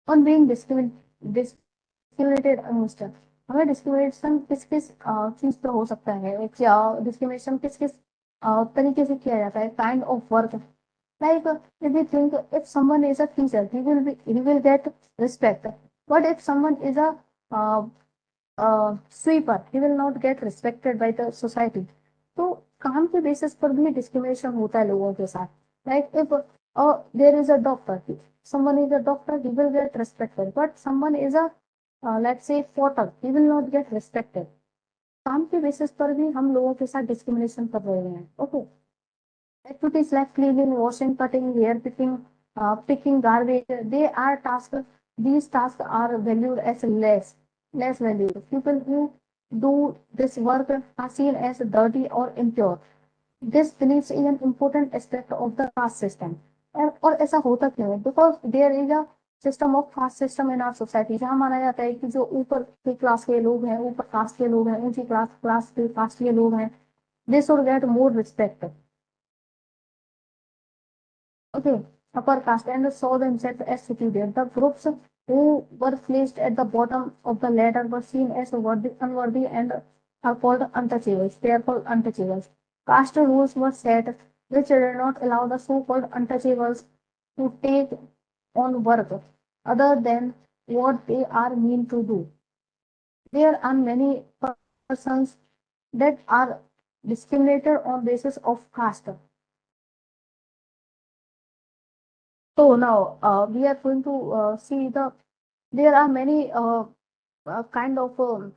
On being discriminated against, हमें discrimination किस किस चीज पे हो सकता है, क्या डिस्क्रिमिनेशन किस किस तरीके से किया जाता है, kind of work, like if we think if someone is a teacher he will get respect, but if someone is a uh, sweeper he will not get respected by the society. तो काम के basis पर भी discrimination होता है लोगों के साथ, like if there is a doctor, someone is a doctor he will get respected, but someone is a let's say porter he will not get respected. काम के बेसिस पर भी हम लोगों के साथ डिस्क्रिमिनेशन कर रहे हैं, okay. Activities like cleaning, washing, cutting, hair picking, picking garbage, they are tasks. These tasks are valued as less valued. People who do this work are seen as dirty or impure. This belief is an important aspect of the caste system. और ऐसा होता क्यों है? Because there is a system of caste system in our society, जहाँ माना जाता है कि जो ऊपर के क्लास के लोग हैं, ऊपर कास्ट के लोग हैं, ऊंची क्लास के कास्ट के लोग हैं, they should get more respect. Okay, upper caste and saw themselves as superior. The groups who were placed at the bottom of the ladder were seen as unworthy and are called untouchables. They are called untouchables. Caste rules were set which did not allow the so-called untouchables to take on work other than what they are meant to do. There are many persons that are discriminated on basis of caste. So now we are going to see there are many kind of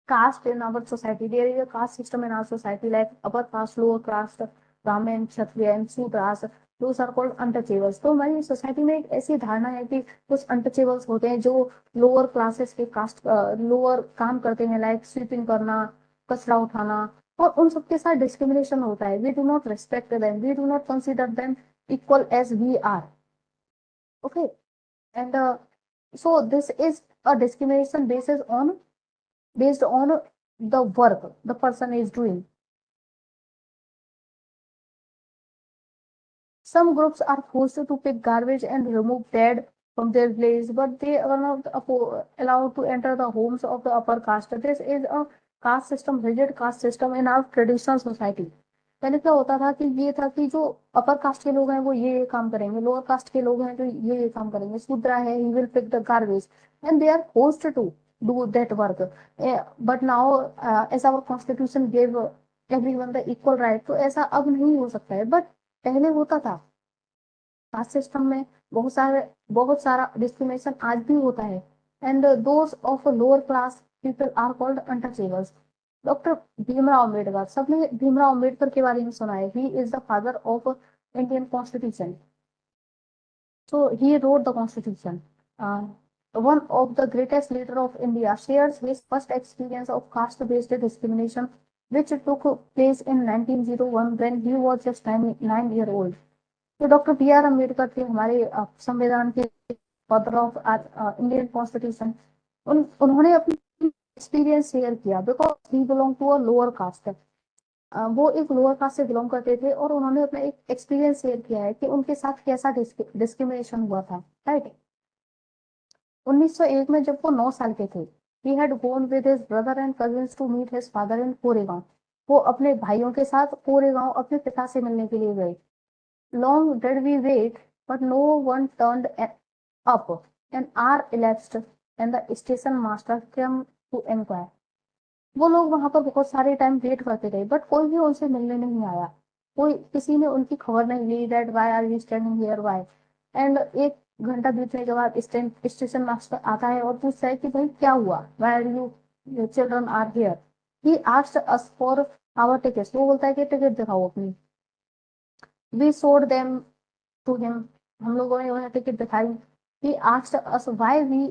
caste in our society. There is a caste system in our society like upper caste, lower caste, Brahmin, Kshatriya and Shudras. Those are called untouchables. तो हमारी society में एक ऐसी धारणा है कि कुछ untouchables होते हैं जो लोअर क्लासेस के कास्ट लोअर काम करते हैं, लाइक स्वीपिंग करना, कचरा उठाना, और उन सबके साथ डिस्क्रिमिनेशन होता है. We do not respect them, we do not consider them equal as we are. Okay, and so this is a discrimination based on the work the person is doing. Some groups are forced to pick garbage and remove dead from their place, but they are not allowed to enter the homes of the upper caste. This is a caste system, rigid caste system in our traditional society. पहले क्या होता था कि ये था कि जो upper caste के लोग हैं वो ये काम करेंगे, लोअर कास्ट के लोग हैं जो ये काम करेंगे. शूद्रा है he will pick the garbage and they are forced to do that work. But now as our constitution give everyone the equal right, तो ऐसा अब नहीं हो सकता है, बट पहले होता था. कास्ट सिस्टम में बहुत सारा डिस्क्रिमिनेशन आज भी होता है. And those of lower class people are called untouchables. Doctor Bhimrao Ambedkar, सबने भीमराव अम्बेडकर के बारे में सुना है. He is the father of Indian constitution. So he wrote the constitution. One of the greatest leader of India shares his first experience of caste-based discrimination, which took place in 1901 when he was just 9 year old. तो doctor B R Ambedkar थे हमारे संविधान के father of Indian constitution. उन्होंने अपनी experience share किया because he belong to a lower caste. वो एक लोअर कास्ट से बिलोंग करते थे और उन्होंने अपना एक एक्सपीरियंस शेयर किया है कि उनके साथ कैसा डिस्क्रिमिनेशन हुआ था, राइट. 1901 में जब वो 9 साल के थे, he had gone with his brother and cousins to meet his father in Koregaon. वो अपने भाइयों के साथ कोरेगांव अपने पिता से मिलने के लिए गए. Long did we wait but no one turned up. An hour elapsed and the station master came to inquire. वो लोग वहां पर बहुत सारे टाइम वेट करते रहे बट कोई भी उनसे मिलने नहीं आया. कोई किसी ने उनकी खबर नहीं ली that why are you standing here why. And एक घंटा बीतने के बाद स्टेशन मास्टर आता है और पूछता है कि भाई क्या हुआ, why are you children are here. He asked us for our tickets. वो बोलता है कि टिकट दिखाओ अपनी. We showed them to him. हम लोगों ने उन्हें टिकट दिखाई. He asked us why we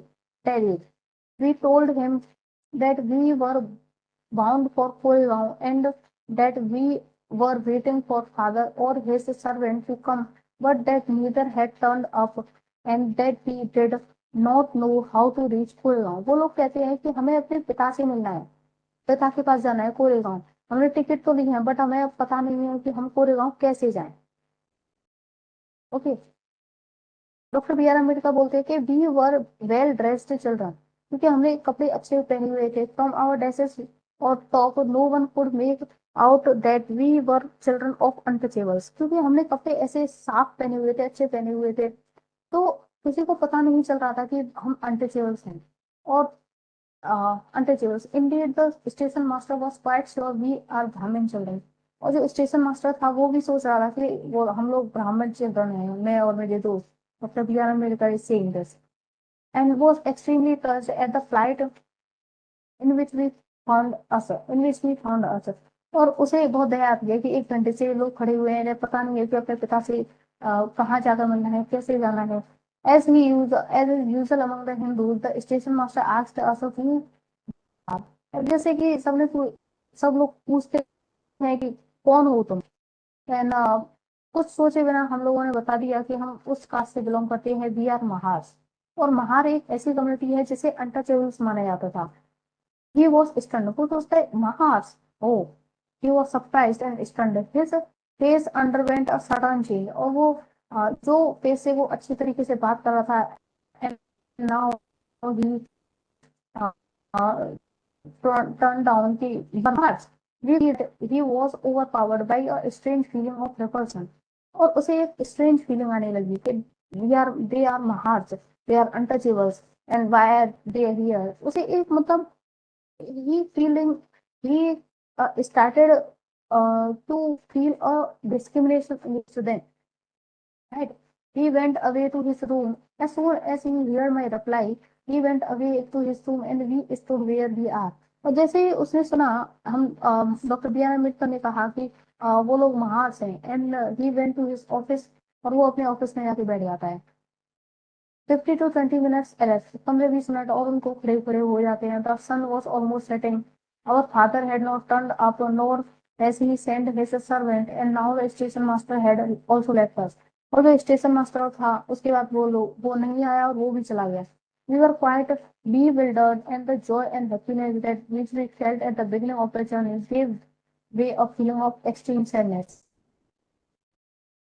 tarried. We told him that we were bound for Koregaon and that we were waiting for father or his servant to come, but that neither had turned up and that we did not know how to reach Koregaon. वो लोग कहते हैं कि हमें अपने पिता से मिलना है, पिता के पास जाना है कोरेगांव. हमने टिकट तो ली है बट हमें अब पता नहीं है कि हम कोरेगांव कैसे जाएं. Okay. Doctor B R Ambedkar बोलते हैं कि we were well dressed children, क्योंकि हमने कपड़े अच्छे पहने हुए थे। फ्रॉम आवर ड्रेसेस और top no one could make out that we were children of untouchables, क्योंकि हमने कपड़े ऐसे साफ पहने हुए थे, अच्छे पहने हुए थे, तो किसी को पता नहीं चल रहा था कि हम अनटचेबल्स हैं। और untouchables. Indeed, the station master was quite sure we are Brahmin children. और जो स्टेशन मास्टर था वो भी सोच रहा था कि वो हम लोग ब्राह्मण चिल्ड्रन हैं, मैं और मेरे दोस्त। Doctor B R Ambedkar is saying this and was extremely touched at the flight in which we found us. और उसे बहुत दया आती है कि 1 घंटे से लोग खड़े हुए हैं, पता नहीं है कि अपने पिता से कहाँ जाकर मिलना है, कैसे जाना है। as is usual among the Hindus, the station master asked us who। जैसे कि सब लोग पूछते हैं कि कौन हो तुम। एंड कुछ सोचे बिना हम लोगों ने बता दिया कि हम उस कास्ट से बिलोंग करते हैं, वी आर महार। और महार एक ऐसी कम्युनिटी है जिसे अनटचेबल्स माना जाता था। ही वॉज स्टन्ड, वो सोचता है Mahar, oh, he was surprised and stunned, his face underwent a sudden change. और वो जो फेस से वो अच्छी तरीके से बात कर रहा था, and now he turned down the Bernard. He was overpowered by a strange feeling of repulsion. और उसे एक strange feeling आने लगी कि they are Mahars, they are untouchables, and why are they here? उसे एक मतलब he feeling he started to feel a discrimination against them. Right? He went away to his room. As soon as he heard my reply, he went away to his room and we stood where we are. और जैसे ही उसने सुना, हम doctor B R Ambedkar ने कहा कि वो लोग महार हैं, and he went to his office, और वो अपने ऑफिस में जाके बैठ जाता है। 50 to 20 minutes elapsed, 15-20 मिनट और उनको खड़े खड़े हो जाते हैं। The sun was almost setting, our father had not turned up nor as he send his servant, and now the station master had also left us. और जो स्टेशन मास्टर था उसके बाद वो नहीं आया और वो भी चला गया। We were quite bewildered, and the joy and happiness that which we felt at the beginning of the journey gave way a feeling of extreme sadness.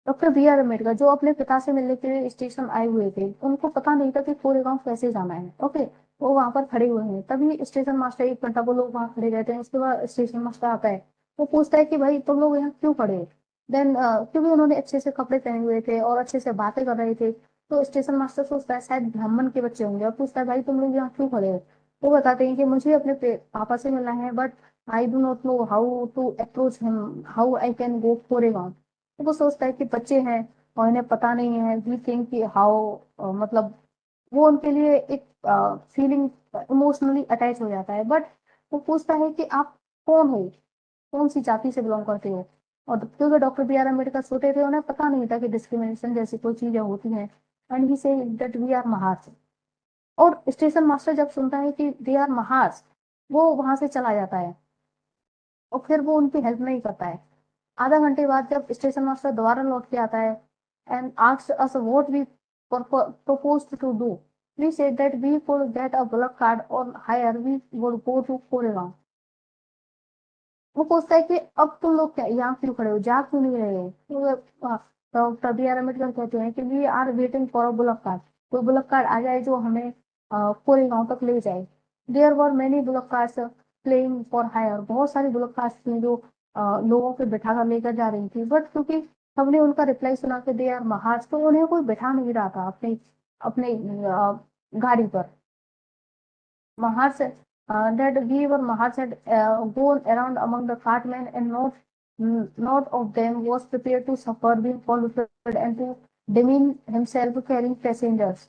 Doctor B R Ambedkar जो अपने पिता से मिलने के लिए स्टेशन आए हुए थे, उनको पता नहीं था कि कोरेगांव कैसे जाना है। ओके, वो वहां पर खड़े हुए हैं, तभी स्टेशन मास्टर 1 घंटा वो लोग वहां खड़े रहते हैं। उसके बाद स्टेशन मास्टर आता है, वो पूछता है कि भाई तुम लोग यहाँ क्यों खड़े हो। देन क्योंकि उन्होंने अच्छे से कपड़े पहने हुए थे और अच्छे से बातें कर रहे थे, तो स्टेशन मास्टर सोचता है शायद ब्राह्मण के बच्चे होंगे, और पूछता है भाई तुम लोग यहाँ क्यों खड़े हो। वो बताते हैं कि मुझे अपने पापा से मिलना है, but I do not know how to approach him, how I can go Koregaon. तो वो सोचता है कि बच्चे हैं और इन्हें पता नहीं है, वी थिंक कि हाउ मतलब वो उनके लिए एक फीलिंग इमोशनली अटैच हो जाता है। बट वो पूछता है कि आप कौन हो, कौन सी जाति से बिलोंग करते हो। और क्योंकि डॉक्टर बी आर अम्बेडकर छोटे थे, उन्हें पता नहीं था कि डिस्क्रिमिनेशन जैसी कोई चीजें होती हैं। And he say that we are Mahar. और स्टेशन मास्टर जब सुनता है कि दे आर महार, वो वहां से चला जाता है और फिर वो उनकी हेल्प नहीं करता है। आधा घंटे बाद जब स्टेशन मास्टर दोबारा लौट के आता है and asks us what we proposed to do, we said that we could get a bullock cart or hire, we would go to Koregaon. वो पूछता है कि अब तुम लोग क्या यहाँ क्यों खड़े हो, जा क्यों नहीं रहे हो। तो तभी आर अम्बेडकर कहते हैं कि we are waiting for a bullock cart, कोई बुलक कार्ट आ जाए जो हमें कोरेगांव तक ले जाए। There were many bullock carts playing for hire, बहुत सारी बुलक कार्ट्स थी जो लोगों को बिठा कर लेकर जा रही थी। बट क्योंकि हमने उनका रिप्लाई सुना कि दे आर महाज, तो उन्हें कोई बिठा नहीं रहा था अपने अपने गाड़ी पर। Mahars, that we were Mahars had gone around among the cartmen, and not of them was prepared to suffer being polluted and to demean himself carrying passengers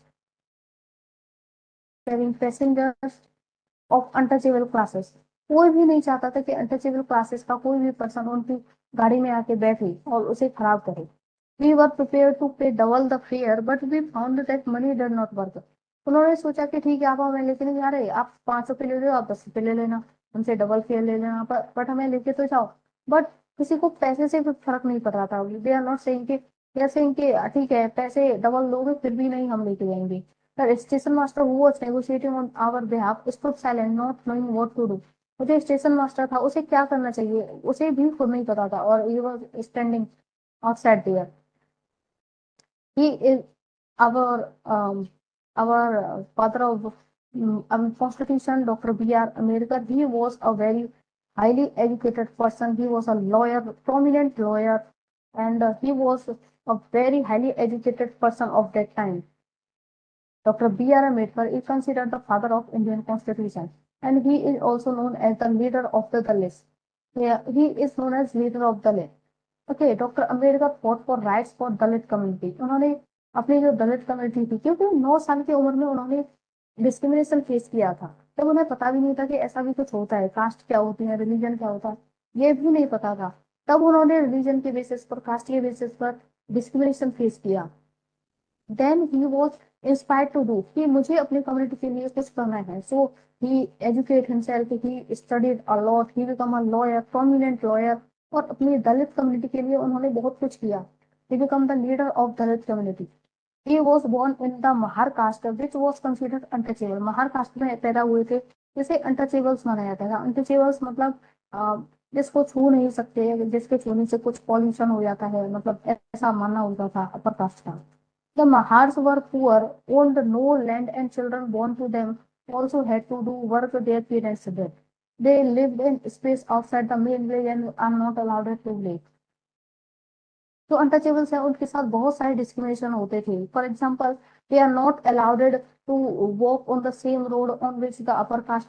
of untouchable classes। कोई भी नहीं चाहता था कि अनटचेबल क्लासेस का कोई भी person उनकी गाड़ी में आके बैठे और उसे खराब करे। We were prepare to pay double the fare, but we found that money did not work. उन्होंने सोचा कि ठीक है आप हमें लेके नहीं जा रहे, आप 5 रुपये ले लो, आप 10 रुपये ले लेना, हमसे डबल फेयर ले लेना, बट हमें लेके तो जाओ। बट किसी को पैसे से भी फर्क नहीं पड़ रहा था। दे आर नॉट सेइंग कि दे आर सेइंग कि ठीक है पैसे डबल लोगे फिर भी नहीं हम लेके जाएंगे। The station master who was negotiating on our behalf stood silent, not knowing what to do। मुझे स्टेशन मास्टर था, उसे क्या करना चाहिए उसे भी खुद नहीं पता था, और he was standing outside there। He is our father of Constitution, Dr. B.R. Ambedkar, he was a very highly educated person. He was a lawyer, prominent lawyer, and he was a very highly educated person of that time. Dr. B.R. Ambedkar is considered the father of Indian Constitution, and he is also known as the leader of the Dalits. Yeah, he is known as leader of Dalit. Okay, doctor Ambedkar fought for rights for Dalit community. उन्होंने अपनी जो दलित community थी, क्योंकि 9 साल की उम्र में उन्होंने डिस्क्रिमिनेशन फेस किया था, तब उन्हें पता भी नहीं था कि ऐसा भी कुछ होता है, कास्ट क्या होती है, रिलीजन क्या होता है, ये भी नहीं पता था। तब उन्होंने रिलीजन के बेसिस पर, कास्ट के बेसिस पर डिस्क्रिमिनेशन फेस किया। Then he was inspired to do कि मुझे अपनी कम्युनिटी के लिए कुछ करना है। So he educate himself, he studied a lot, he become a lawyer, prominent lawyer, और अपनी दलित कम्युनिटी के लिए उन्होंने बहुत कुछ किया। He become the leader of Dalit community. He was born in the Mahar caste which was considered untouchable. Mahar caste में पैदा हुए थे, जिसे अनटचेबल्स माना जाता था। अनटचेबल्स मतलब जिसको छू नहीं सकते, जिसके छूने से कुछ पॉल्यूशन हो जाता है, मतलब ऐसा मानना होता था अपर कास्ट का। The Mahars were poor, owned no land, and children born to them also had to do work their parents did. They lived in space outside the main village and are not allowed to live. जो untouchables है उनके साथ बहुत सारे discrimination होते थे। For example, they are not allowed to walk on the same road on which the upper caste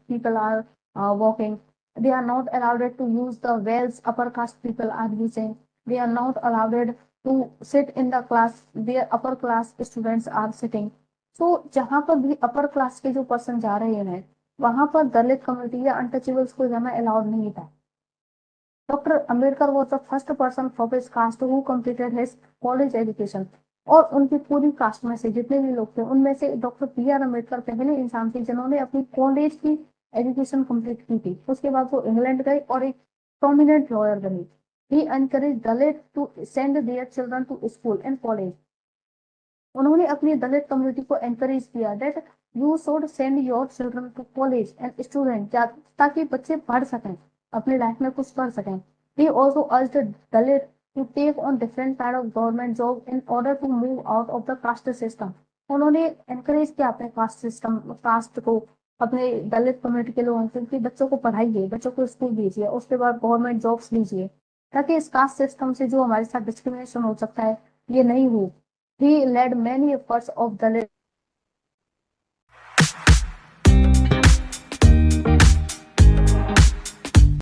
people are walking. They are not allowed to use the wells upper caste people are using. They are not allowed to sit in the class where upper class students are sitting. So जहां पर भी upper class के जो person जा रहे हैं, वहां पर दलित कम्युनिटी या अनटचेबल्स को जाना अलाउड नहीं था। Doctor Ambedkar was the first person from his caste who completed his college education। और उनकी पूरी कास्ट में से जितने भी लोग थे, उनमें से डॉक्टर बी आर अम्बेडकर पहले इंसान थे जिन्होंने अपनी कॉलेज की एजुकेशन कंप्लीट की थी। उसके बाद वो इंग्लैंड गए और एक प्रोमिनेंट लॉयर बने। He encourage Dalit to send their children to school and college. उन्होंने अपनी दलित कम्युनिटी को एनकरेज किया that you should send your children to college and student, ताकि बच्चे पढ़ सकें, अपनी लाइफ में कुछ कर सकें। He also urged Dalit to take on different kind of government job in order to move out of the caste system. उन्होंने एनकरेज किया अपने कास्ट सिस्टम, कास्ट को, अपने दलित कम्युनिटी के लोगों को कि बच्चों को पढ़ाइए, बच्चों को स्कूल भेजिए, उसके बाद गवर्नमेंट जॉब्स लीजिए, ताकि इस कास्ट सिस्टम से जो हमारे साथ डिस्क्रिमिनेशन हो सकता है ये नहीं हो। He led many efforts of Dalit